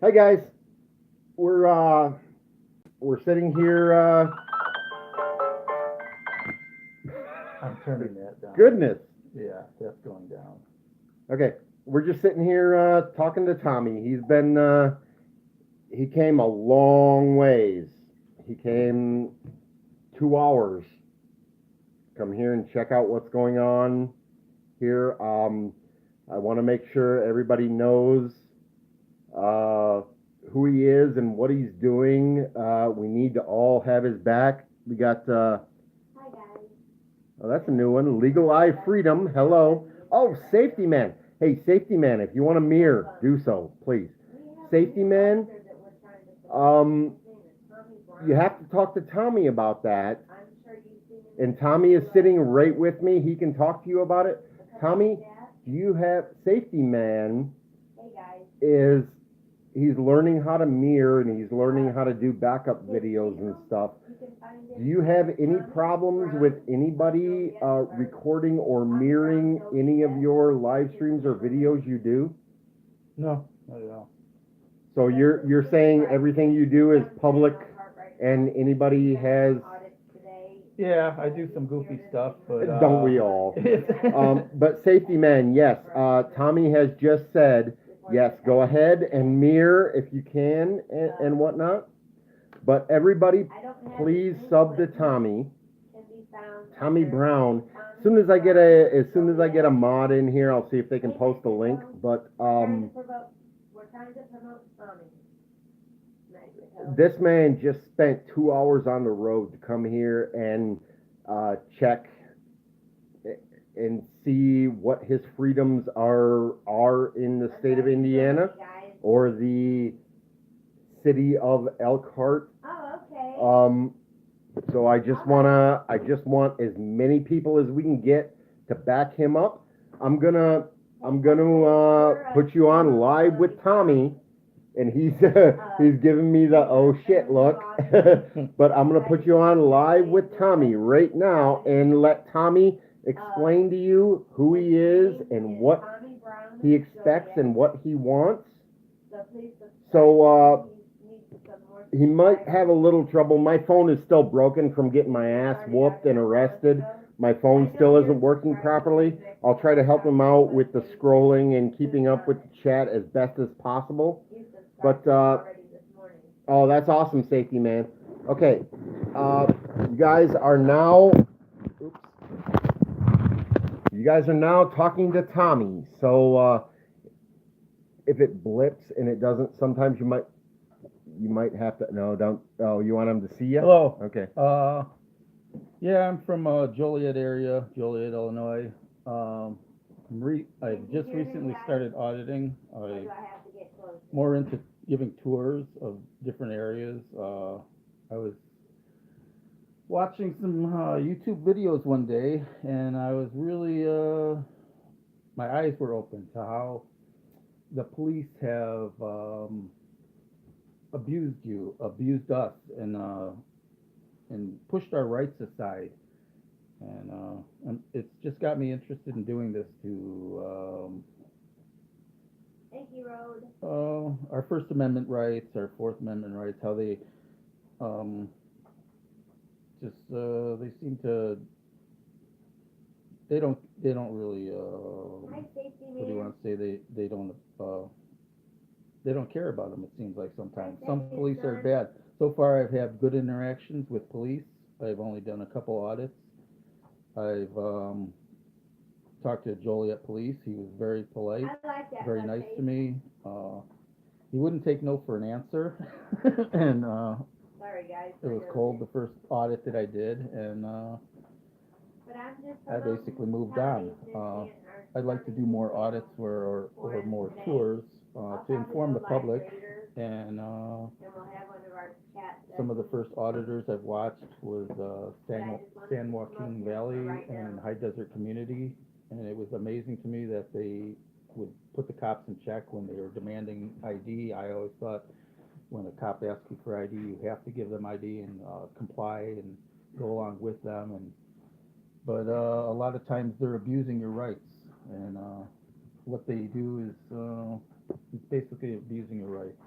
Hi guys, we're sitting here. I'm turning that down. Goodness. Yeah, that's going down. Okay, we're just sitting here talking to Tommy. He came a long ways. He came 2 hours. Come here and check out what's going on here. I want to make sure everybody knows uh, who he is and what he's doing. We need to all have his back. We got. Hi guys. Oh, that's a new one. Legal Eye Freedom. Hello. Oh, Safety Man. Hey, Safety Man, if you want a mirror, do so, please. Safety Man, you have to talk to Tommy about that. And Tommy is sitting right with me. He can talk to you about it. Tommy, do you have Safety Man? Hey guys. He's learning how to mirror and he's learning how to do backup videos and stuff. Do you have any problems with anybody recording or mirroring any of your live streams or videos you do? No, not at all. So you're saying everything you do is public and anybody has. Yeah, I do some goofy stuff, but Don't we all? But Safety Man, yes. Tommy has just said, yes, go ahead and mirror if you can and whatnot. But everybody, please sub to Tommy. Tommy Brown. As soon as I get a mod in here, I'll see if they can post a link. But We're trying to promote Tommy. this man just spent 2 hours on the road to come here and check and see what his freedoms are in the state of Indiana or the city of Elkhart. Oh, okay. So I just want as many people as we can get to back him up. I'm gonna put you on live with Tommy, and he's giving me the oh shit look. But I'm gonna put you on live with Tommy right now and let Tommy explain to you who he is and what he expects and what he wants. So he might have a little trouble. My phone is still broken from getting my ass whooped and arrested. My phone still isn't working properly. I'll try to help him out with the scrolling and keeping up with the chat as best as possible. But, oh, that's awesome, Safety Man. Okay, you guys are now, talking to Tommy. So, if it blips and it doesn't, sometimes you might have to, no, don't, oh, you want him to see you? Hello. Okay. Yeah, I'm from Joliet area, Joliet, Illinois. I just recently started auditing. I'm more into giving tours of different areas. I was watching some YouTube videos one day, and I was really, my eyes were open to how the police have abused us, and pushed our rights aside. And it's just got me interested in doing this to Thank you, Road. our First Amendment rights, our Fourth Amendment rights, how they um, they seem to they don't really Hi, Safety what do you Man. want to say they don't care about them. It seems like sometimes some police are bad. So far, I've had good interactions with police. I've only done a couple audits. I've talked to Joliet Police. He was very polite, I like that. very nice to me. He wouldn't take no for an answer, and Sorry, guys. it was cold the first audit that I did, and But I'm just I basically moved on. I'd like to do more audits or more tours to inform the public. And And we'll have one of our chat some of the first auditors I've watched was San Joaquin Valley and High Desert Community, and it was amazing to me that they would put the cops in check when they were demanding ID. I always thought when a cop asks you for ID, you have to give them ID and comply and go along with them. But a lot of times they're abusing your rights, and what they do is it's basically abusing your rights.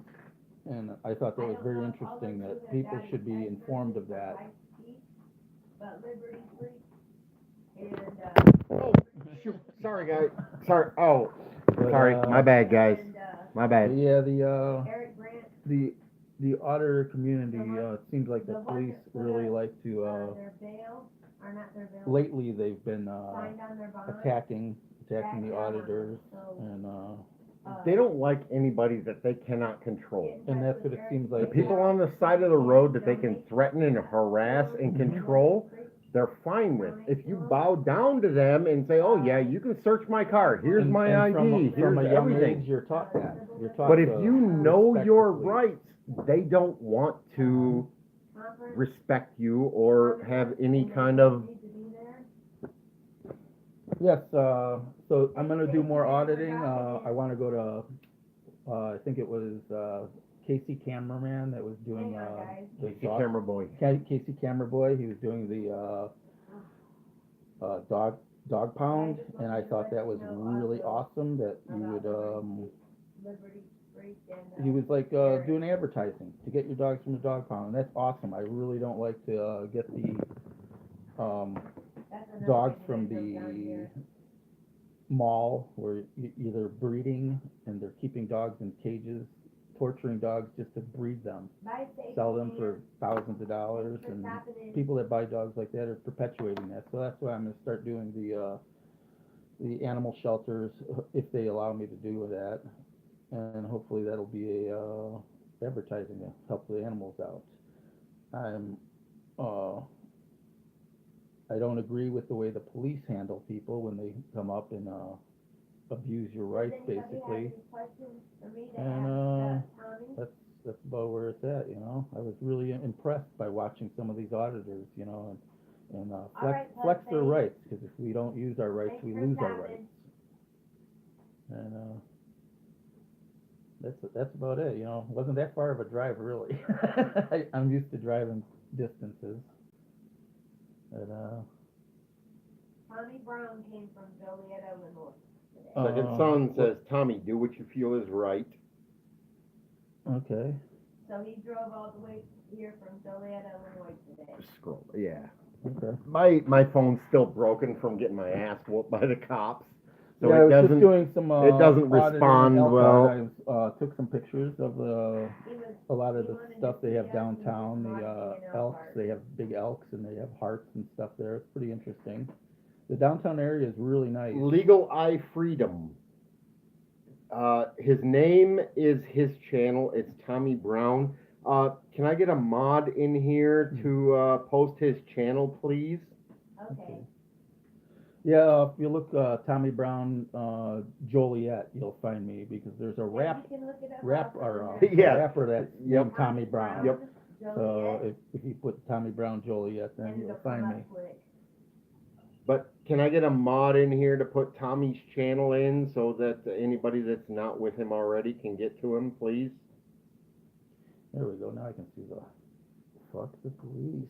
And I thought that was very interesting, that people should be informed of that. But Liberty Street and, Oh, shoot, sorry, guys. Sorry, oh, But, sorry, my bad, guys. and, My bad. Yeah, Eric Grant, the auditor community, it seems like the police really like to, their bail, or not their bail, lately they've been, signed on their bond. attacking the auditors, So, and, They don't like anybody that they cannot control. and that's what it seems The like. people on the side of the road that they can threaten and harass and control, they're fine with. If you bow down to them and say, oh yeah, you can search my car, here's And- my and from a- ID, from here's a young everything. age, you're taught that. You're taught But if to you know respect your the police. rights, they don't want to Conference, respect you or have any kind of, need to be there. Yes, so I'm gonna do more auditing, I wanna go to, I think it was, Casey Cameraman that was doing, Hang on, guys. the Casey dog, camera boy. Casey Camera Boy, he was doing the, dog pound, and I thought that was really awesome, that you would, Liberty Street and. he was like, doing advertising to get your dogs from the dog pound, and that's awesome. I really don't like to, get the, That's another dogs thing from that goes down the here. mall where either breeding and they're keeping dogs in cages, torturing dogs just to breed them, Bye, Stacy. sell them for thousands of dollars, Thanks for and stopping in. people that buy dogs like that are perpetuating that. So that's why I'm gonna start doing the animal shelters, if they allow me to do that, and hopefully that'll be a advertising to help the animals out. I don't agree with the way the police handle people when they come up and abuse your rights, Does anybody have basically. any questions for me to And, ask, Tommy? That's about where it's at, you know. I was really impressed by watching some of these auditors, you know, and right, flex their thanks. rights, because if we don't use our rights, Thanks we for lose our stopping. rights. And that's about it, you know. Wasn't that far of a drive, really. I'm used to driving distances. But, Tommy Brown came from Joliet, Illinois today. Second son says, Tommy, do what you feel is right. okay. So he drove all the way here from Joliet, Illinois today. Scroll, yeah. Okay. My phone's still broken from getting my ass whooped by the cops. So Yeah, I it was just doesn't, doing some, it doesn't auditing respond in Elkhart. well. I took some pictures of He was, a lot of He the wanted stuff to they see have us downtown, and the marketing in elks, Elkhart. they have big elks and they have hearts and stuff there. It's pretty interesting. The downtown area is really nice. Legal Eye Freedom. His name is his channel. It's Tommy Brown. Can I get a mod in here to post his channel, please? okay. Yeah, if you look, Tommy Brown, Joliet, you'll find me, because there's a Yeah, rap, you can look it up rap, also. or Yeah. rapper that's Yep. named Tommy Brown. Yep. So Joliet, if you put Tommy Brown Joliet, then and you'll it'll come find up me. quick. But can I get a mod in here to put Tommy's channel in so that anybody that's not with him already can get to him, please? There we go, now I can see the, fuck the police.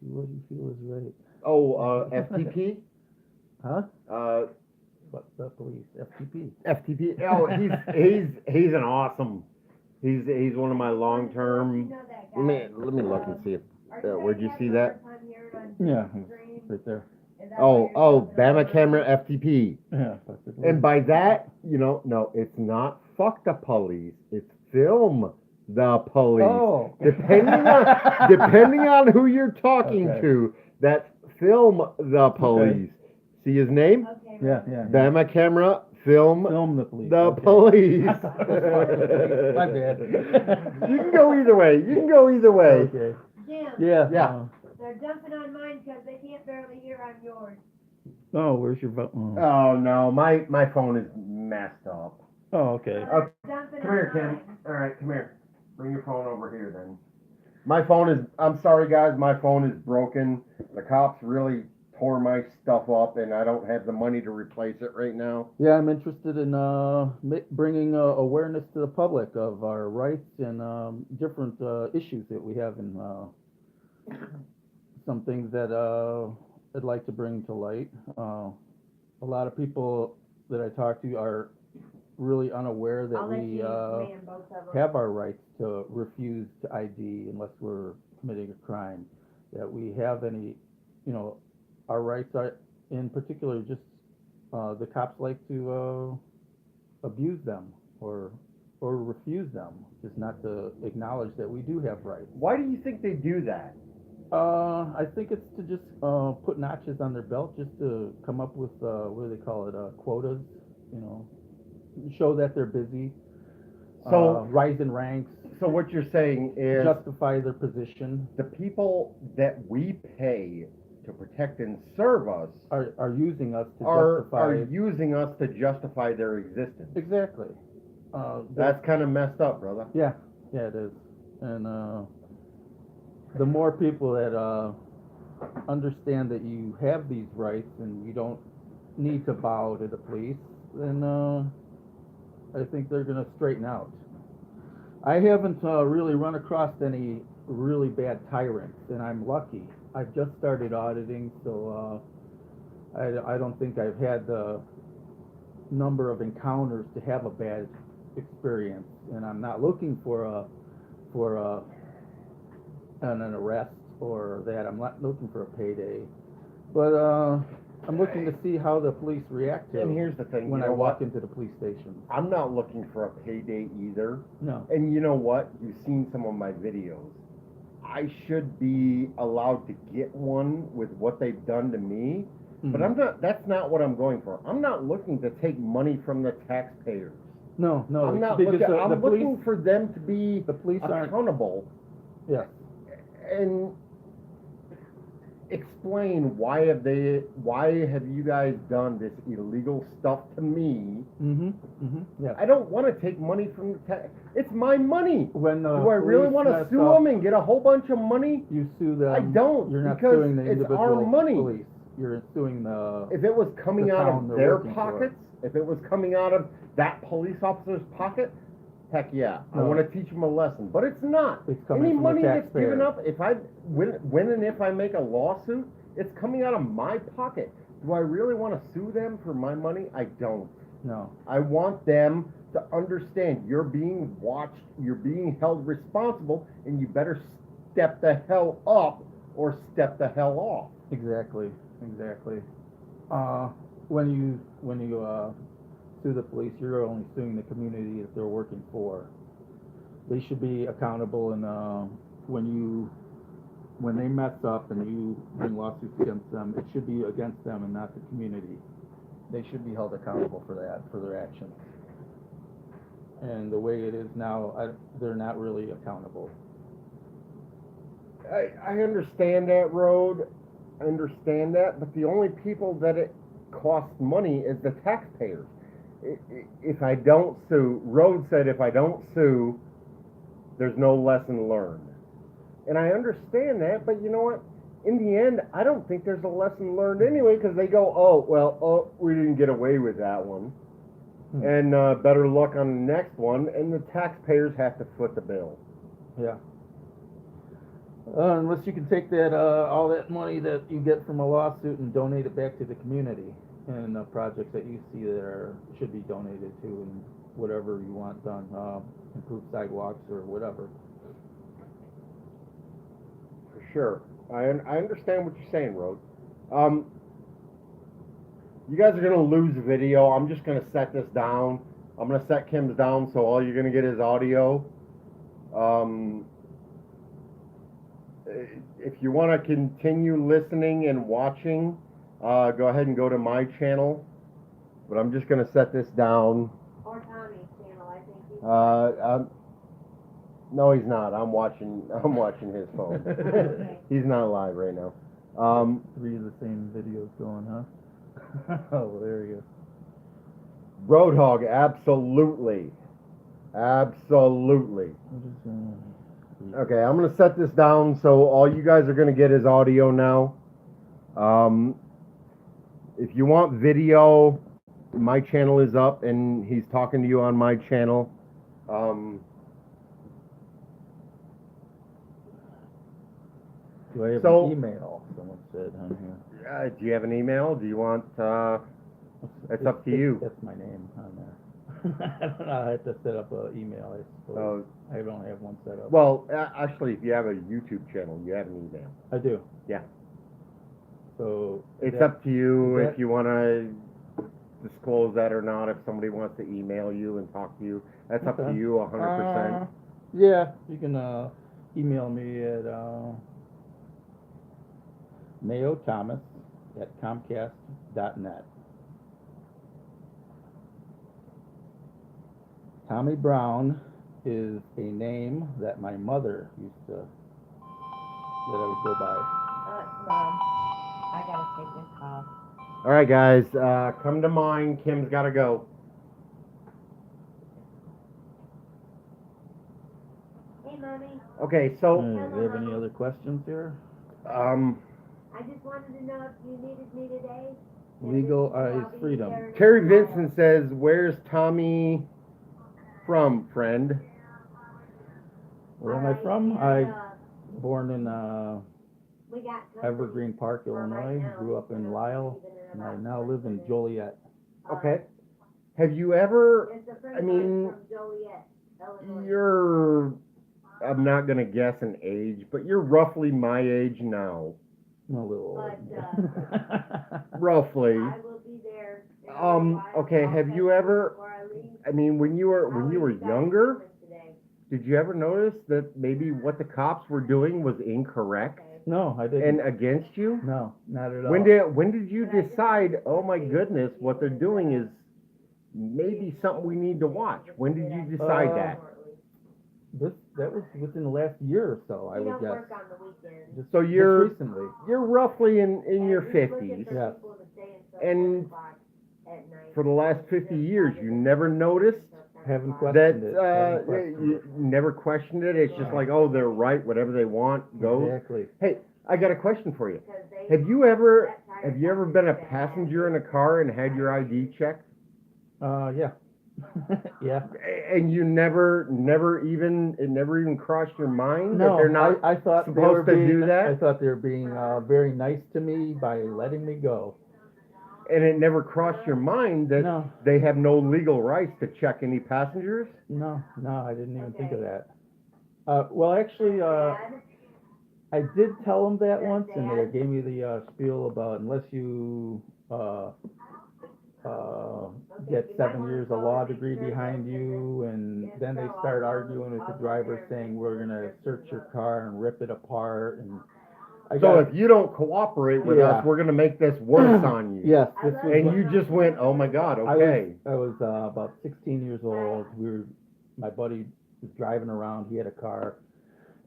Do what you feel is right. Oh, FTP? Huh? Fuck the police, FTP. FTP. Oh, he's an awesome. He's one of my long You term. know that guy. Let me look and see if. Are Where'd you guys see having a that? hard time hearing on Yeah, stream? right there. Is that why you're Oh, jumping on Bama the camera line? FTP. Yeah, fuck the police. And by that, no, it's not fuck the police. It's film the police. Oh. Depending on who you're talking Okay. to, that's film the police. See his name? Okay, Yeah, right. yeah. Bama camera film Film the police. the okay. police. I thought it was fuck the police. My bad. You can go either way. You can go either way. Okay. Jim, Yeah. Yeah. they're jumping on mine because they can't barely hear on yours. Oh, where's your vote? Oh. Oh no, my phone is messed up. Oh, okay. So they're jumping Come here, on Kim. mine. All right, come here. Bring your phone over here then. My phone is, I'm sorry guys, my phone is broken. The cops really tore my stuff up and I don't have the money to replace it right now. Yeah, I'm interested in bringing awareness to the public of our rights and different issues that we have in some things that I'd like to bring to light. A lot of people that I talk to are really unaware that I'll let we, you man both of them. have our rights to refuse to ID unless we're committing a crime. That we have any, you know, our rights are, in particular, just, the cops like to, abuse them or refuse them, just not to acknowledge that we do have rights. Why do you think they do that? I think it's to just, put notches on their belt, just to come up with, what do they call it, quotas, you know, show that they're busy, So- rise in ranks, So what you're saying is justify their position, the people that we pay to protect and serve us are using us to are justify. using us to justify their existence. Exactly. That's kind of messed up, brother. Yeah, it is. And, the more people that, understand that you have these rights and you don't need to bow to the police, then, I think they're gonna straighten out. I haven't, really run across any really bad tyrants, and I'm lucky. I've just started auditing, so, I don't think I've had the number of encounters to have a bad experience, and I'm not looking for an arrest or that. I'm not looking for a payday, but I'm looking to see how the police react to And here's the thing, when you I know walk what? into the police station. I'm not looking for a payday either. No, And you know what? You've seen some of my videos. I should be allowed to get one with what they've done to me, but Mhm. I'm not. That's not what I'm going for. I'm not looking to take money from the taxpayers. no, I'm not because looking. the I'm police, looking for them to be the police aren't. accountable Yeah, and explain why have you guys done this illegal stuff to me? yeah. I don't want to take money from the tax. It's my money. When Do I really want to sue them and get a whole bunch of money? You sue them. I don't, You're not because suing the it's individual our money. police. You're suing the. If it was coming The out town of they're their working for. pockets, if it was coming out of that police officer's pocket, heck yeah, I No. want to teach them a lesson. But it's not. It's coming Any from the money that's given taxpayer. up, if I when and if I make a lawsuit, it's coming out of my pocket. Do I really want to sue them for my money? I don't. No. I want them to understand you're being watched, you're being held responsible, and you better step the hell up or step the hell off. Exactly. When you sue the police, you're only suing the community that they're working for. They should be accountable, and when they mess up and you bring lawsuits against them, it should be against them and not the community. They should be held accountable for that, for their actions. And the way it is now, they're not really accountable. I understand that, Road. I understand that, but the only people that it costs money is the taxpayers. If I don't sue, Road said if I don't sue, there's no lesson learned. And I understand that, but you know what? In the end, I don't think there's a lesson learned anyway, because they go, we didn't get away with that one. And better luck on the next one, and the taxpayers have to foot the bill. Yeah. Unless you can take that, all that money that you get from a lawsuit and donate it back to the community and projects that you see that should be donated to and whatever you want done, improve sidewalks or whatever. For sure. I understand what you're saying, Road. You guys are going to lose video. I'm just going to set this down. I'm going to set Kim's down, so all you're going to get is audio. If you want to continue listening and watching, go ahead and go to my channel. But I'm just going to set this down. Or Tommy's channel, I think he's. No, he's not. I'm watching his phone. Okay. He's not live right now. 3 of the same videos going, huh? Oh, well, there you Roadhog, absolutely. Absolutely. go. Okay, I'm gonna set this down so all you guys are gonna get is audio now. If you want video, my channel is up and he's talking to you on my channel. Do I have So- an email? Someone said on here. Do you have an email? Do you want, it's up to you. That's my name on there. I don't know, I have to set up an email, I suppose. Uh, I don't have one set up. well, actually, if you have a YouTube channel, you have an email. I do. Yeah. So. It's that- up to you is if you want to disclose that or not. If somebody wants to email you and talk to you, that's up to Okay. you 100%. Yeah, you can email me at mayothomas@comcast.net. Tommy Brown is a name that my mother used to, that I would go by. Mom, I gotta take this call. All right, guys, come to mine. Kim's got to go. Hey, Mommy, Okay, so Do you have any other questions here? um, I just wanted to know if you needed me today. Legal eyes freedom. Terry Vincent says, "Where's Tommy from, friend?" Where am I from? Born in We got Evergreen Park, Illinois. Grew up in Lyle, and I now live in Joliet. Okay. Have you ever? It's a friend I of mine mean, from Joliet, Illinois. You're. I'm not gonna guess an age, but you're roughly my age now. I'm a little old. Roughly. I will be there. in a Um, while. okay, I'll have text you ever- before I leave. I mean, when you were How are you guys younger, doing today? did you ever notice that maybe what the cops were doing was incorrect Okay. No, I didn't. and against you? No, not at all. When did you decide? Oh my goodness, what they're doing is maybe something we need to watch. When did you decide that? That was within the last year or so, I We would don't guess. work on the weekends. Just, So just you're- recently. You're roughly in your And we're looking 50s. for Yeah. people to stay until And 4 o'clock at night. For the last 50 years, you never noticed Haven't that questioned it. Haven't questioned you it. never questioned it. It's just like, oh, they're right. Whatever they want goes. Exactly. Hey, I got a question for you. Because they- Have you ever that tire have you ever company been a said, passenger in a car and had your ID checked? Yeah. Yeah. And you never even it never even crossed your mind that No, they're not I thought they supposed were to being, do that? I thought they were being very nice to me by letting me go. And it never crossed your mind that No. they have no legal rights to check any passengers? No, I didn't even think of Okay. that. Well, actually, Dad, I did tell them that Yeah, once, and they Dad. gave me the spiel about unless you get 7 years of law degree behind you, and then they start arguing with the driver saying we're gonna search your car and rip it apart, and I So got if you don't cooperate with Yeah. us, we're gonna make this worse on you. yes, this was And what- you just went, oh my God, okay. I was about 16 years old. My buddy was driving around. He had a car,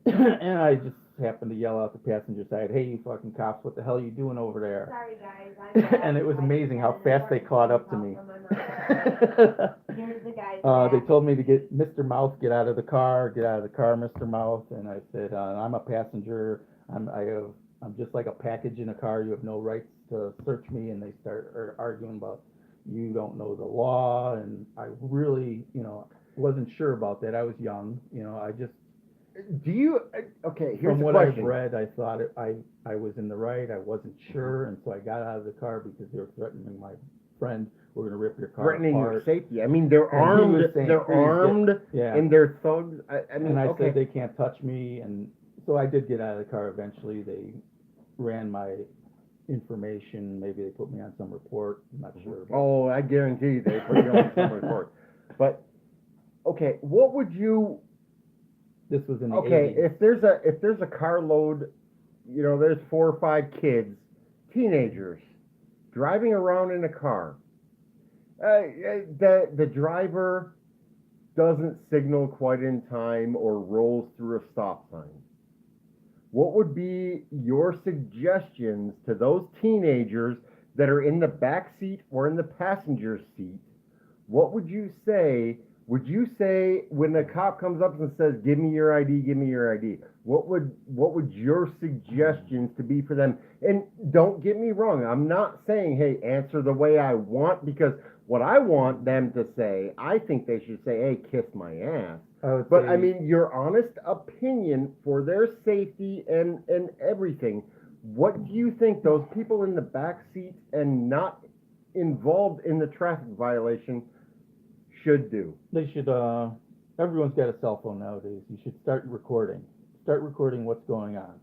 and I just happened to yell out the passenger side, "Hey, you fucking cops! What the hell are you doing over there?" sorry guys, I'm back. And it was I amazing how just had an fast they important caught up to call me. from my mom. Here's the guy's They back. told me to get Mr. Mouth, get out of the car, Mr. Mouth, and I said, I'm a passenger. I'm just like a package in a car. You have no rights to search me. And they start arguing about you don't know the law, and I really, wasn't sure about that. I was young, I just Do you, okay, here's from the what I've question. read, I thought I was in the right. I wasn't sure, and so I got out of the car because they were threatening my friend. We're gonna rip your car Threatening your apart. safety. I mean, they're And he armed, was saying, they're "Please get-" armed, Yeah. and they're thugs. I mean, And I okay. said they can't touch me, and so I did get out of the car eventually. They ran my information. Maybe they put me on some report. I'm not sure. but- Oh, I guarantee they put you on some report. But, okay, what would you, This was in the okay, 80s. if there's a carload, there's 4 or 5 kids, teenagers, driving around in a car. The driver doesn't signal quite in time or rolls through a stop sign. What would be your suggestions to those teenagers that are in the back seat or in the passenger seat? What would you say? Would you say when the cop comes up and says, "Give me your ID, give me your ID"? What would your suggestions to be for them? And don't get me wrong, I'm not saying, hey, answer the way I want, because what I want them to say, I think they should say, hey, kiss my ass. I would But say, I mean, your honest opinion for their safety and everything. What do you think those people in the back seat and not involved in the traffic violation should do? They should, everyone's got a cell phone nowadays. You should start recording. Start recording what's going on.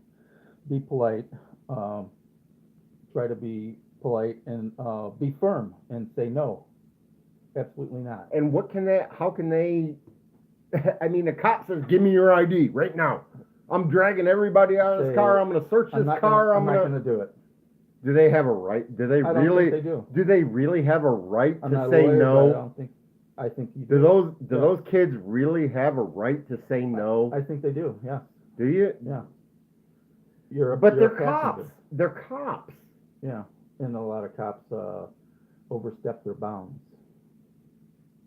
Be polite. Try to be polite and be firm and say no. Absolutely not. And what can they, how can they, I mean, the cop says, give me your ID right now. I'm dragging everybody out of this Say, car. I'm going to search this car. I'm not gonna do it. Do they have a right? Do they I don't really? think they do. Do they really have a right I'm to not a say lawyer, but no? I think you Do do. those Yeah. those kids really have a right to say no? I think they do, yeah, Do you? yeah. But you're they're a cops. passenger. They're cops. Yeah, and a lot of cops overstep their bounds.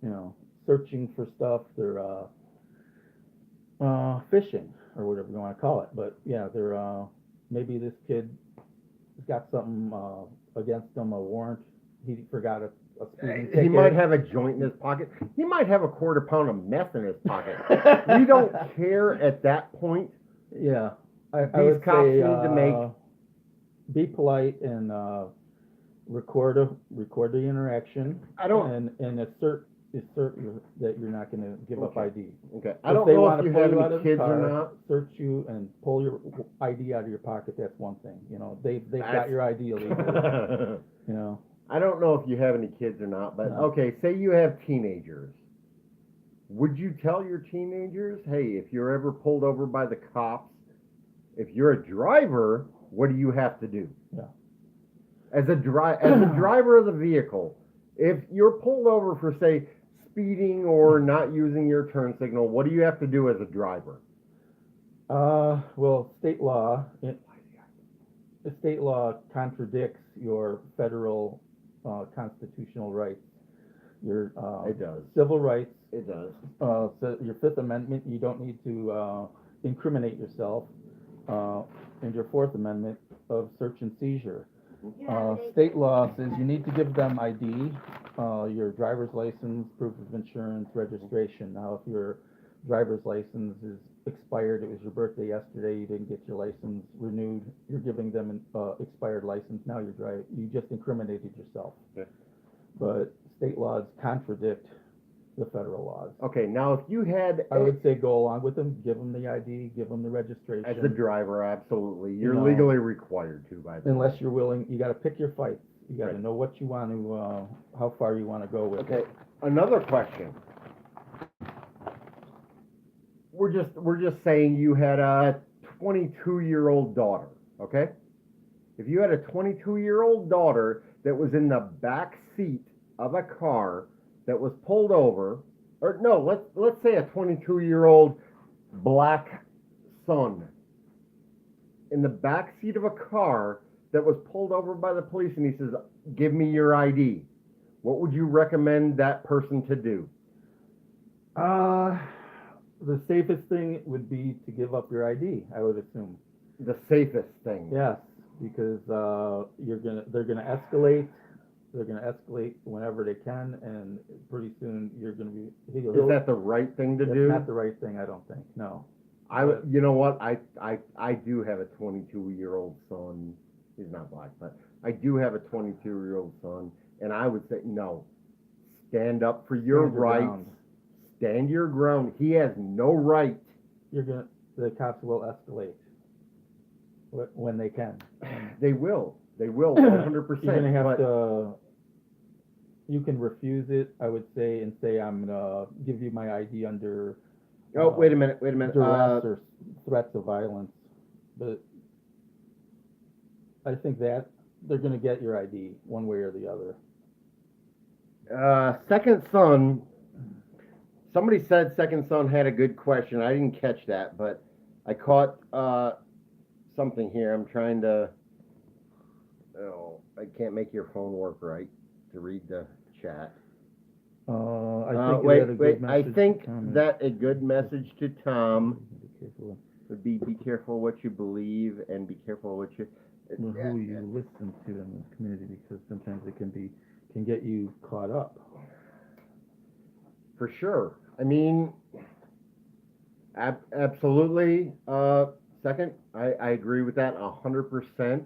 You know, searching for stuff, they're fishing, or whatever you want to call it. But yeah, they're maybe this kid has got something against him, a warrant. He forgot a speeding ticket. He might have a joint in his pocket. He might have a quarter pound of meth in his pocket. We don't care at that point. Yeah, I These would cops say, need to make. be polite and record the interaction. I don't. and assert that you're not going to give up Okay. ID. Okay. I If don't they know want if to you pull have you out any of the kids or car, not. search you and pull your ID out of your pocket. That's one thing. You know, they've got That's- your ID illegally. You know, I don't know if you have any kids or not, but No. okay, say you have teenagers. Would you tell your teenagers, hey, if you're ever pulled over by the cops, if you're a driver, what do you have to do? Yeah. As a driver of the vehicle, if you're pulled over for, say, speeding or not using your turn signal, what do you have to do as a driver? well, state law contradicts your federal constitutional rights. Your It does. civil rights. It does. So your Fifth Amendment, you don't need to incriminate yourself, and your Fourth Amendment of search and seizure. State law says you need to give them ID, your driver's license, proof of insurance, registration. Now, if your driver's license is expired, it was your birthday yesterday, you didn't get your license renewed, you're giving them an expired license, now you just incriminated yourself. Yeah. But state laws contradict the federal laws. Okay, now if you had, I would say go along with them, give them the ID, give them the registration. as a driver, absolutely, you're You know, legally required to, by the way. Unless you're willing, you gotta pick your fights. You gotta Right. know what you want to, how far you wanna go with it. Okay, another question. We're just saying you had a 22-year-old daughter, okay? If you had a 22-year-old daughter that was in the back seat of a car that was pulled over, or no, let's say a 22-year-old black son in the back seat of a car that was pulled over by the police, and he says, "Give me your ID." What would you recommend that person to do? The safest thing would be to give up your ID, I would assume. The safest thing. Yes, because they're gonna escalate. They're gonna escalate whenever they can, and pretty soon you're gonna be. Is that the right thing to That's do? not the right thing, I don't think. No. You know what? I do have a 22-year-old son. He's not black, but I do have a 22-year-old son, and I would say no. Stand up for your Stand your rights. ground. Stand your ground. He has no right. The cops will escalate when they can. They will. They will. 100%. You're gonna have but to. You can refuse it, I would say, and say I'm gonna give you my ID under. oh, wait a minute. Wait a minute. Duress or threats of violence, but I think that they're gonna get your ID one way or the other. Second son. Somebody said second son had a good question. I didn't catch that, but I caught something here. I'm trying to. Oh, I can't make your phone work right to read the chat. I think Wait. I message think to Tom. that a good message to Tom Be careful would be careful what you believe and be careful what you. with who you listen to in the community, because sometimes it can get you caught up. For sure. I mean, absolutely. Second, I agree with that 100%.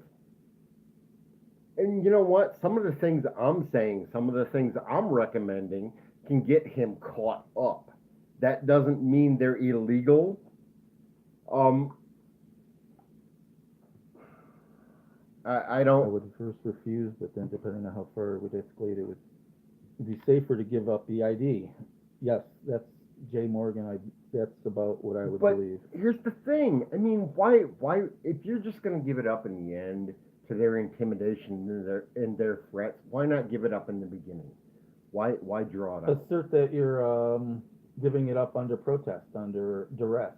And you know what? Some of the things I'm saying, some of the things I'm recommending can get him caught up. That doesn't mean they're illegal. I I don't. would first refuse, but then depending on how far it would escalate, it would be safer to give up the ID. Yes, that's Jay Morgan. That's about what I would But believe. here's the thing. I mean, why? If you're just going to give it up in the end to their intimidation and their threats, why not give it up in the beginning? Why draw it out? Assert that you're giving it up under protest, under duress.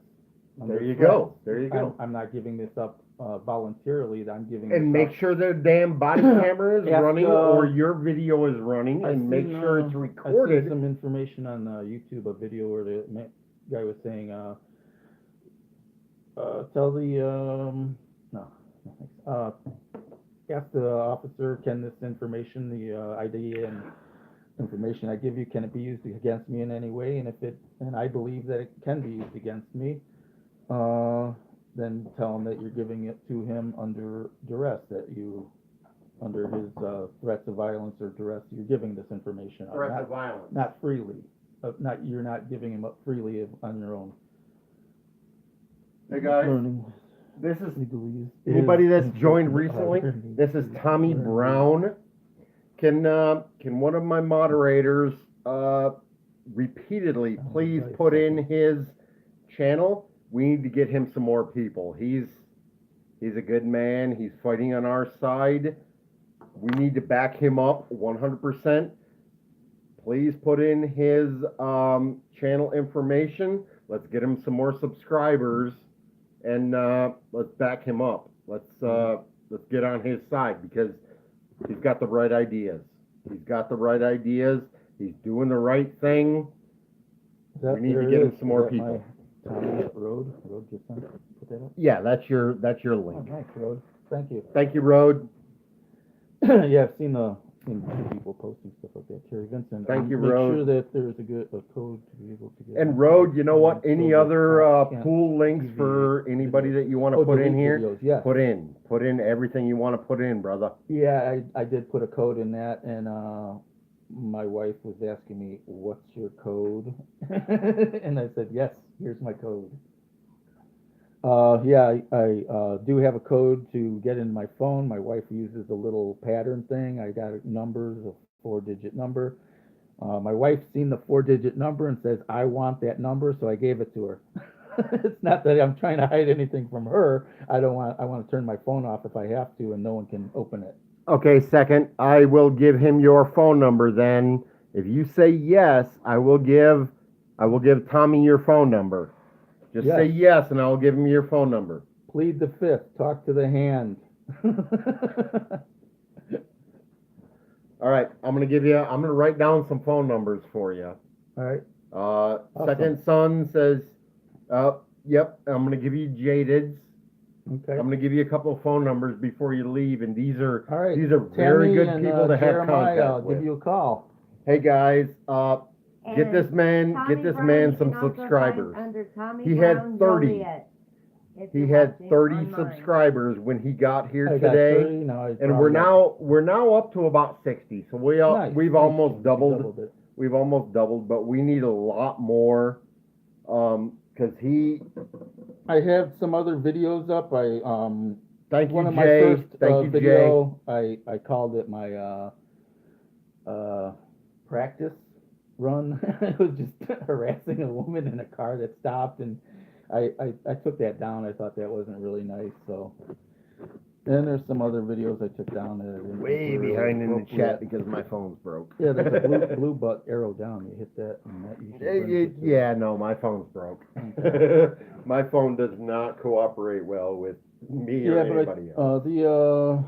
Under There you threat. go. There you go. I'm not giving this up voluntarily. I'm giving And this make up. sure their damn body camera is Ask, running or your video is running, I've and make seen, sure it's I've seen recorded. some information on YouTube, a video where the guy was saying, tell the, no, thanks. Ask the officer, can this information, the ID and information I give you, can it be used against me in any way? And I believe that it can be used against me, then tell him that you're giving it to him under duress, that under his threats of violence or duress, you're giving this information out. Threats of violence. Not freely. You're not giving him up freely on your own. Hey guys, Learning this is legalese. anybody is that's joined important. recently. This is Tommy Brown. Can one of my moderators repeatedly please put in his channel? We need to get him some more people. He's a good man. He's fighting on our side. We need to back him up 100%. Please put in his channel information. Let's get him some more subscribers, and let's back him up. Let's get on his side because he's got the right ideas. He's got the right ideas. He's doing the right thing. We need to get him some more people. Road just sent, put that up. Yeah, that's your Oh, link. nice, Road. Thank you. Thank you, Road. Yeah, I've seen two people posting stuff like that. Terry Vincent. Thank you, Make Road. sure that there's a code to be able to get. And Road, you know what? So Any that other can't pool links TV for anybody videos. that you want to Oh, put in delete here? videos, yes. Put in everything you want to put in, brother. Yeah, I did put a code in that, and my wife was asking me, "What's your code?" And I said, "Yes, here's my code." Yeah, I do have a code to get in my phone. My wife uses a little pattern thing. I got numbers, a 4-digit number. My wife's seen the 4-digit number and says, "I want that number," so I gave it to her. It's not that I'm trying to hide anything from her. I want to turn my phone off if I have to, and no one can open it. Okay, second, I will give him your phone number then. If you say yes, I will give Tommy your phone number. Just Yes. say yes and I'll give him your phone number. Plead the fifth. Talk to the hand. All right, I'm gonna write down some phone numbers for you. All right. Second son says, yep, I'm gonna give you Jaded's. Okay. I'm gonna give you a couple of phone numbers before you leave, and these are All right. very Tammy good and, people to have Jeremiah, contact I'll with. give you a call. Hey guys, get And this man Tommy some Brown, you can also subscribers. find Under Tommy He had Brown 30. Joliet, if He you're had watching 30 online. subscribers when he got here I got today, 30, now I and probably we're now up to about 60. So Nice, we've nice. almost You doubled. it. We've almost doubled, but we need a lot more. Because I have some other videos up. thank One you, of my Jay. first Thank you, Jay. video, I called it my practice run. It was just harassing a woman in a car that stopped, and I took that down. I thought that wasn't really nice. So then there's some other videos I took down that I didn't think Way were really behind in the appropriate. chat because my phone's broke. Yeah, there's a blue butt arrow down. You hit that, and that usually brings it to- Yeah, no, my phone's broke. My phone does not cooperate well with me or Yeah, but anybody else. the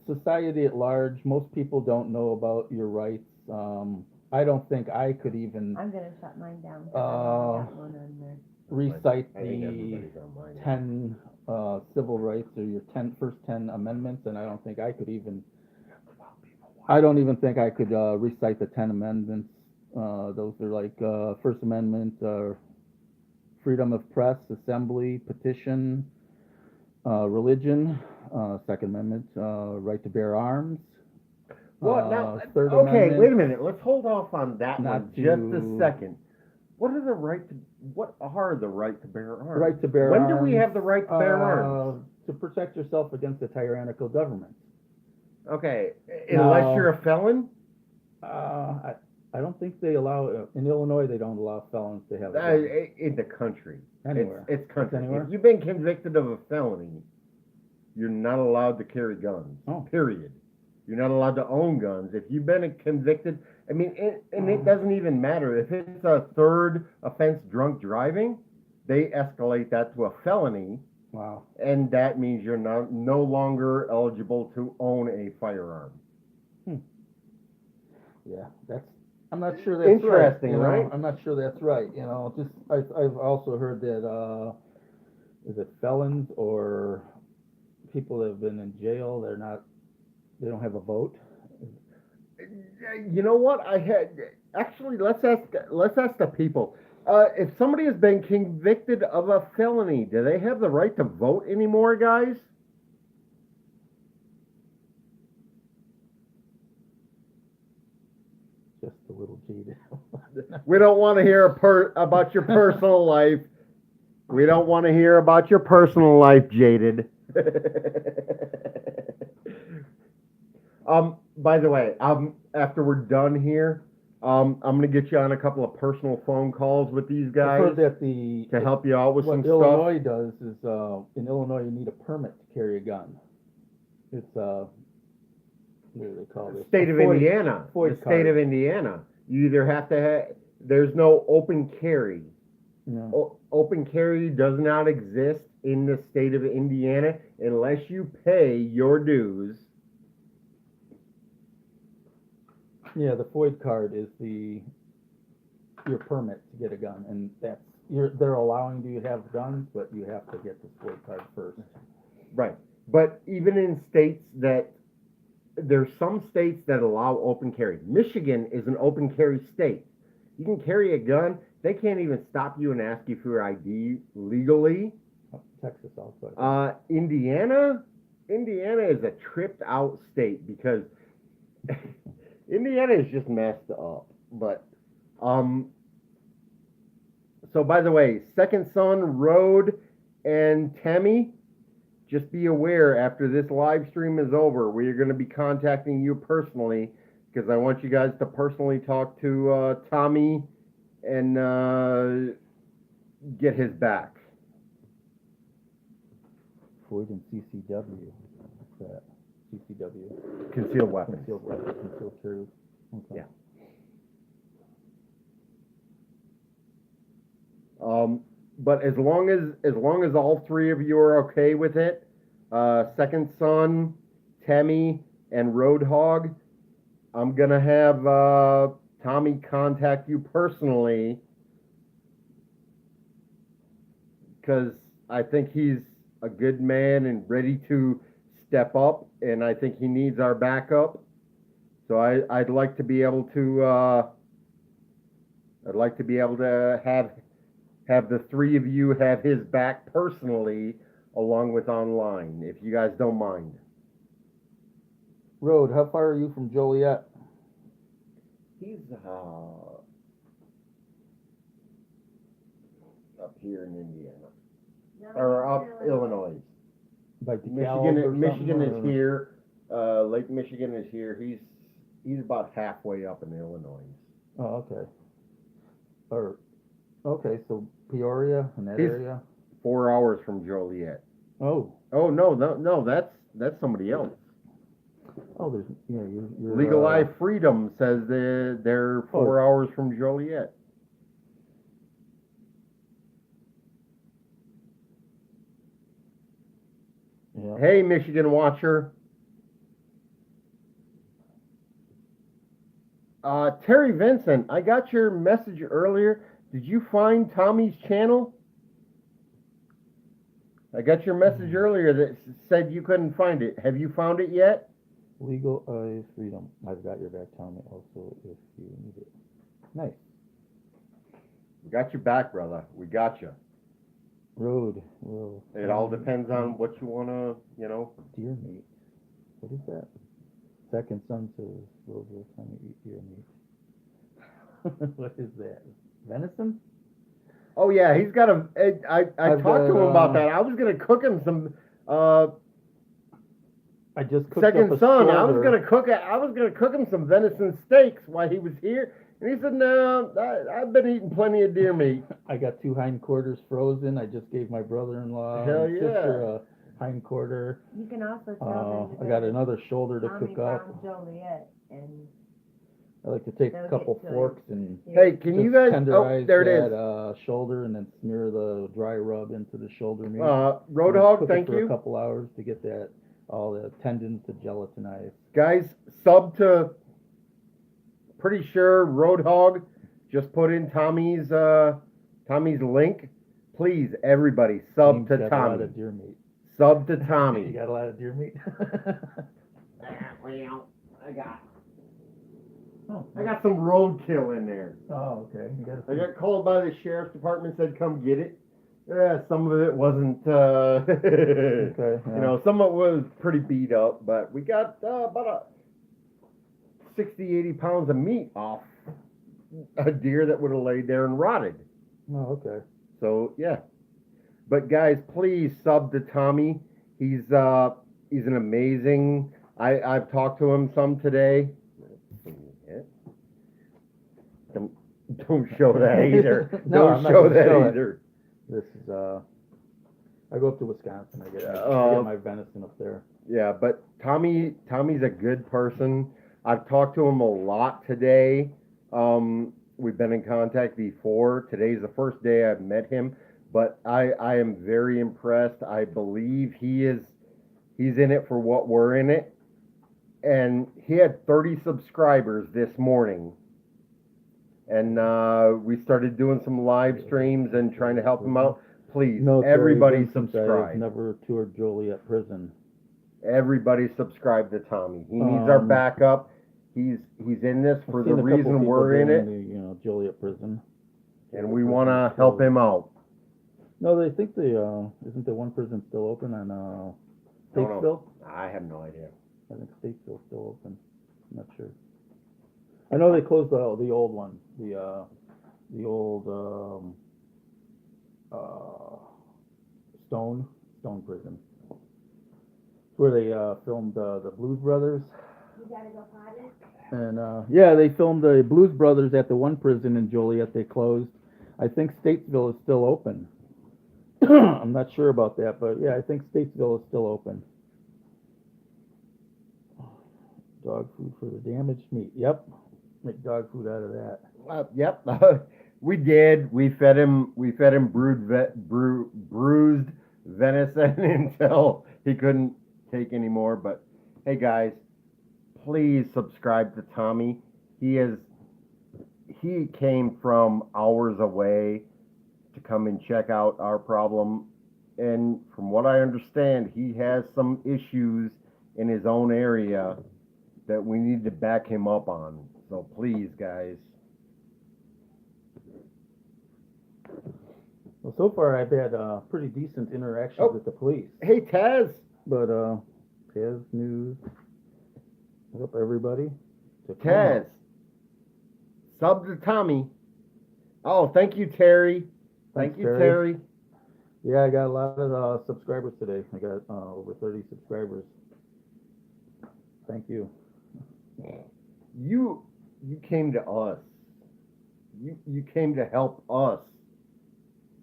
society at large, most people don't know about your rights. I don't think I could even I'm gonna shut mine down. Uh, I got one on there. recite I think the everybody's on mine. 10 civil rights or your first 10 amendments, and I don't think I could even. I don't even think I could recite the 10 amendments. Those are like First Amendment, freedom of press, assembly, petition, religion. Second Amendment, right to bear arms. What now? Third Okay, Amendment, wait a minute. Let's hold off on that Not one just a to- second. What are the right to bear arms? Right to bear When arms. do we have the right to bear arms? To protect yourself against a tyrannical government. Okay, unless Now- you're a felon. I don't think they allow, in Illinois, they don't allow felons to have a gun. In the country. Anywhere. It's country. Anywhere? If you've been convicted of a felony, you're not allowed to carry guns. Oh. Period. You're not allowed to own guns. If you've been convicted, I mean, and it doesn't even matter. If it's a third offense, drunk driving, they escalate that to a felony, Wow. and that means you're no longer eligible to own a firearm. Yeah, I'm not sure that's right. Interesting, you know, right? I'm not sure that's right, I've also heard that, is it felons or people that have been in jail, they don't have a vote? You know what? Let's ask the people. If somebody has been convicted of a felony, do they have the right to vote anymore, guys? Just a little jaded. We don't want to hear about your personal life. We don't want to hear about your personal life, Jaded. By the way, after we're done here, I'm gonna get you on a couple of personal phone calls with these I've guys heard that to help you out with what some stuff. Illinois does is, in Illinois, you need a permit to carry a gun. It's, what do they call this? State A of FOID Indiana. FOID The state of card. Indiana. You either have to there's no open carry. Yeah. Open carry does not exist in the state of Indiana unless you pay your dues. Yeah, the FOID card is your permit to get a gun, and they're allowing you to have guns, but you have to get the FOID card first. Right. But even in states there's some states that allow open carry. Michigan is an open carry state. You can carry a gun. They can't even stop you and ask you for your ID legally. Texas also. Indiana is a tripped out state because Indiana is just messed up. But so by the way, Second Son, Road, and Temmie, just be aware after this live stream is over, we are going to be contacting you personally because I want you guys to personally talk to Tommy and get his back. FOID and CCW. What's that? CCW. Concealed weapons. Concealed weapons. Concealed carry. Okay. Yeah. But as long as all three of you are okay with it, Second Son, Temmie, and Roadhog, I'm gonna have Tommy contact you personally because I think he's a good man and ready to step up, and I think he needs our backup. So I'd like to be able to have the three of you have his back personally, along with online, if you guys don't mind. Road, how far are you from Joliet? He's up here in Indiana, or up Illinois. By DeKalb or Michigan something, is or- here. Lake Michigan is here. He's about halfway up in Illinois. Oh, okay. Okay, so Peoria in that He's- area? 4 hours from Joliet. Oh, Oh no, that's somebody else. you're Legal Life Freedom says they're 4 hours from Joliet. Yeah. Hey, Michigan Watcher. Terry Vincent, I got your message earlier. Did you find Tommy's channel? I got your message earlier that said you couldn't find it. Have you found it yet? Legal Life Freedom. I've got your back. Tell me also if you need it. Nice. We got your back, brother. We got you. Road. Well, It all depends on what you want to, Deer meat. What is that? second son says, Roosevelt, time to eat deer meat. What is that? Venison? Oh yeah, he's got a. I I've talked to got, him about that. I was gonna cook him some. I just cooked Second up a son, I was shoulder. gonna cook him some venison steaks while he was here, and he said, "No, I've been eating plenty of deer meat." I got 2 hindquarters frozen. I just gave my brother-in-law Hell and sister yeah. a hindquarter. You can also tell them. I got another shoulder to Tommy cook up. found Joliet and. I like to take They'll a couple get to it. forks and Hey, can you just guys? Oh, tenderize there it that is. shoulder and then smear the dry rub into the shoulder meat. Roadhog, Cook thank it for you. a couple hours to get that all the tendons to gelatinize. Guys, sub to. Pretty sure Roadhog. Just put in Tommy's link. Please, everybody, sub Dean's to got a lot Tommy. of deer meat. Sub to You Tommy. got a lot of deer meat. Well, Oh, I got some roadkill in there. oh, okay. You got I got called by the sheriff's department, said come get it. Yeah, some of it wasn't, Okay. you know, some of it was pretty beat up, but we got about 60, 80 pounds of meat off a deer that would have laid there and rotted. Oh, okay. So, yeah. But guys, please sub to Tommy. He's an amazing, I've talked to him some today. Don't show that either. No, Don't I'm not show gonna that show it. either. This is I go up to Wisconsin. I get my venison up there. Yeah, but Tommy's a good person. I've talked to him a lot today. We've been in contact before. Today's the first day I've met him, but I am very impressed. I believe he's in it for what we're in it. And he had 30 subscribers this morning. And we started doing some live streams and trying to help him out. Please, No, everybody Vincent, subscribe. I've never toured Joliet prison. Everybody subscribe to Tommy. He needs our backup. He's in this for I've the seen a couple reason people we're in it, the, Joliet prison. and we want to help him out. No, they think isn't the one prison still open on Don't know. Statesville? I have no idea. I think Statesville's still open. I'm not sure. I know they closed the old one, the old Stone prison. It's where they filmed the Blues Brothers. You gotta go potty? And yeah, they filmed the Blues Brothers at the one prison in Joliet. They closed. I think Statesville is still open. I'm not sure about that, but yeah, I think Statesville is still open. Dog food for the damaged meat. Yep, make dog food out of that. Yep, we did. We fed him bruised venison until he couldn't take any more. But hey, guys, please subscribe to Tommy. He came from hours away to come and check out our problem, and from what I understand, he has some issues in his own area that we need to back him up on. So please, guys. Well, so far I've had pretty decent interactions with the police. Hey, Taz. But Taz News, what's up, everybody? Taz. Sub to Tommy. Oh, thank you, Terry. Thanks, Thank you, Terry. Yeah, I got a lot of subscribers today. I got over 30 subscribers. Thank you. You came to us. You came to help us.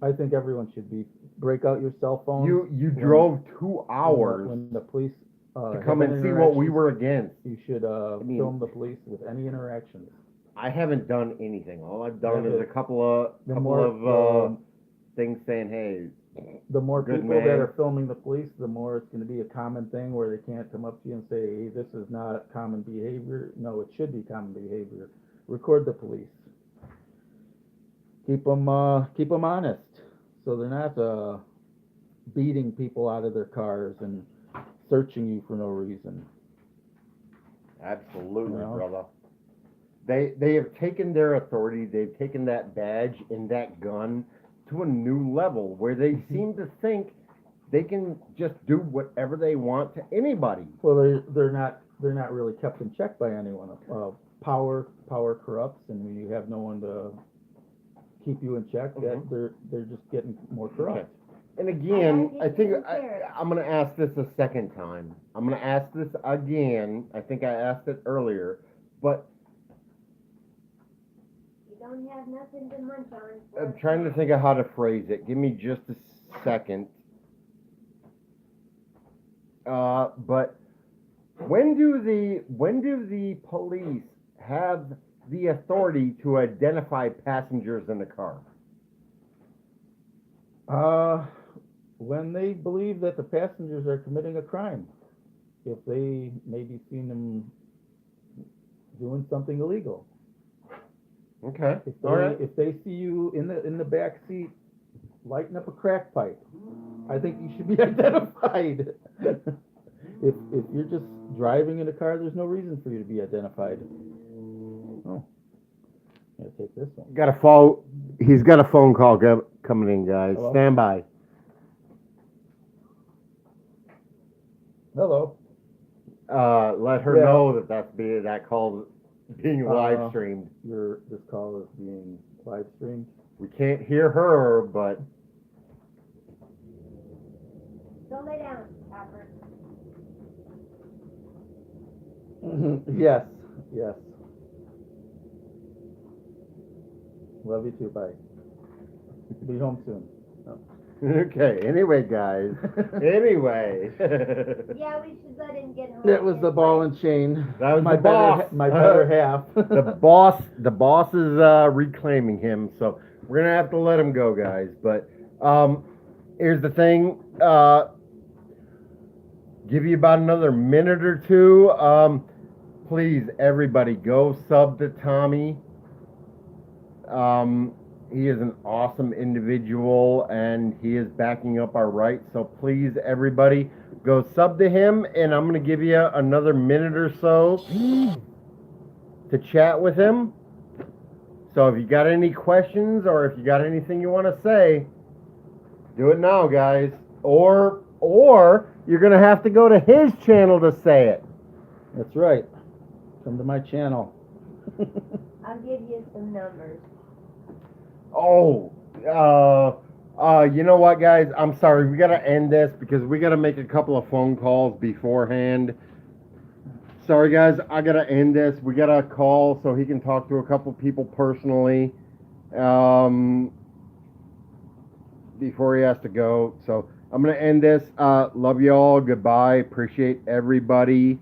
I think everyone should break out your cell phone. You drove 2 hours when the police to come and see what we were against. You should film the police with any interactions. I haven't done anything. All I've done Yeah, is a couple of things saying, "Hey." The more Good people man. that are filming the police, the more it's going to be a common thing where they can't come up to you and say, "Hey, this is not common behavior." No, it should be common behavior. Record the police. Keep them honest, so they're not beating people out of their cars and searching you for no reason. Absolutely, You know? brother. They have taken their authority. They've taken that badge and that gun to a new level where they seem to think they can just do whatever they want to anybody. Well, they're not they're not really kept in check by anyone. Power corrupts, and when you have no one to keep you in check, that they're just getting more corrupt. And again, I I think think it's I'm gonna ask this a second time. I'm gonna ask this again. I think I asked it earlier, but You don't have nothing to munch on. I'm trying to think of how to phrase it. Give me just a second. But when do the police have the authority to identify passengers in the car? When they believe that the passengers are committing a crime, if they maybe seen them doing something illegal. Okay. If they, All right. if they see you in the back seat lighting up a crack pipe, I think you should be identified. If you're just driving in a car, there's no reason for you to be identified. Oh, I'm gonna take this one. He's got a phone call coming in, guys. Hello? Stand by. Hello. Let her Yeah. know that call being live Uh, streamed. This call is being live streamed. We can't hear her, but Go lay down, Hopper. Yes. Love you too. Bye. Be home soon. okay. Anyway, guys. Anyway. Yeah, we should let him get home. That was the ball and chain. That was my the better, boss. my better half. the boss is reclaiming him, so we're gonna have to let him go, guys. But here's the thing. Give you about another minute or two. Please, everybody, go sub to Tommy. He is an awesome individual, and he is backing up our rights. So please, everybody, go sub to him, and I'm going to give you another minute or so to chat with him. So if you got any questions or if you got anything you want to say, do it now, guys. Or you're going to have to go to his channel to say it. That's right. Come to my channel. I'll give you some numbers. Oh, you know what, guys? I'm sorry. We got to end this because we got to make a couple of phone calls beforehand. Sorry, guys. I got to end this. We got to call so he can talk to a couple people personally before he has to go. So I'm going to end this. Love you all. Goodbye. Appreciate everybody.